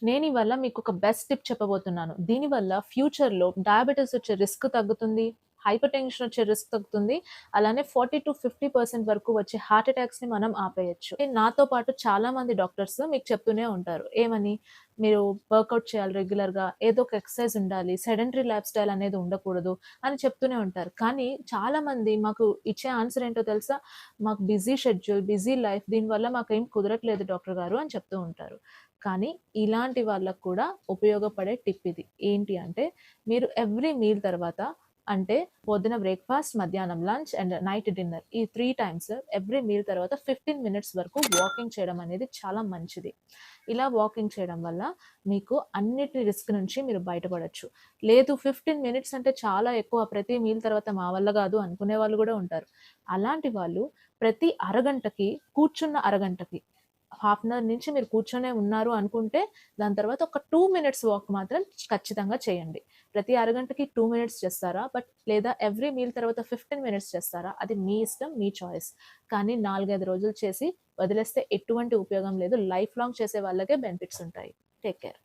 నేను ఇవాళ మీకు ఒక బెస్ట్ టిప్ చెప్పబోతున్నాను. దీనివల్ల ఫ్యూచర్‌లో డయాబెటిస్ వచ్చే రిస్క్ తగ్గుతుంది. హైపర్ టెన్షన్ వచ్చే రిస్క్ తగ్గుతుంది. అలానే 40-50% వరకు వచ్చే హార్ట్ అటాక్స్‌ని మనం ఆపేయొచ్చు. నాతో పాటు చాలామంది డాక్టర్స్ మీకు చెప్తూనే ఉంటారు. ఏమని? మీరు వర్కౌట్ చేయాలి రెగ్యులర్‌గా. ఏదో ఒక ఎక్సర్సైజ్ ఉండాలి. సెడెంటరీ లైఫ్ స్టైల్ అనేది ఉండకూడదు అని చెప్తూనే ఉంటారు. కానీ చాలామంది మాకు ఇచ్చే ఆన్సర్ ఏంటో తెలుసా? మాకు బిజీ షెడ్యూల్, బిజీ లైఫ్ దీనివల్ల మాకేం కుదరట్లేదు డాక్టర్ గారు అని చెప్తూ ఉంటారు. కానీ ఇలాంటి వాళ్ళకి కూడా ఉపయోగపడే టిప్ ఇది. ఏంటి అంటే మీరు ఎవ్రీ మీల్ తర్వాత అంటే పొద్దున బ్రేక్‌ఫాస్ట్, మధ్యాహ్నం లంచ్ అండ్ నైట్ డిన్నర్ ఈ 3 టైమ్స్ ఎవ్రీ మీల్ తర్వాత 15 మినిట్స్ వరకు వాకింగ్ చేయడం అనేది చాలా మంచిది. ఇలా వాకింగ్ చేయడం వల్ల మీకు అన్నిటి రిస్క్ నుంచి మీరు బయటపడొచ్చు. లేదు 15 మినిట్స్ అంటే చాలా ఎక్కువ ప్రతి మీల్ తర్వాత మా వల్ల గాదు అనుకునే వాళ్ళు గూడా ఉంటారు. అలాంటి వాళ్ళు ప్రతి అరగంటకి కూర్చున్న అరగంటకి హాఫ్ అన్ అవర్ నుంచి మీరు కూర్చొనే ఉన్నారు అనుకుంటే, దాని తర్వాత ఒక 2 మినిట్స్ వాక్ మాత్రం ఖచ్చితంగా చేయండి. ప్రతి అరగంటకి 2 మినిట్స్ చేస్తారా? లేదా ఎవ్రీ మీల్ తర్వాత 15 మినిట్స్ చేస్తారా? అది మీ ఇష్టం, మీ చాయిస్. కానీ 4, 5 రోజులు చేసి వదిలేస్తే ఎటువంటి ఉపయోగం లేదు. లైఫ్ లాంగ్ చేసే వాళ్ళకే బెనిఫిట్స్ ఉంటాయి. Take care.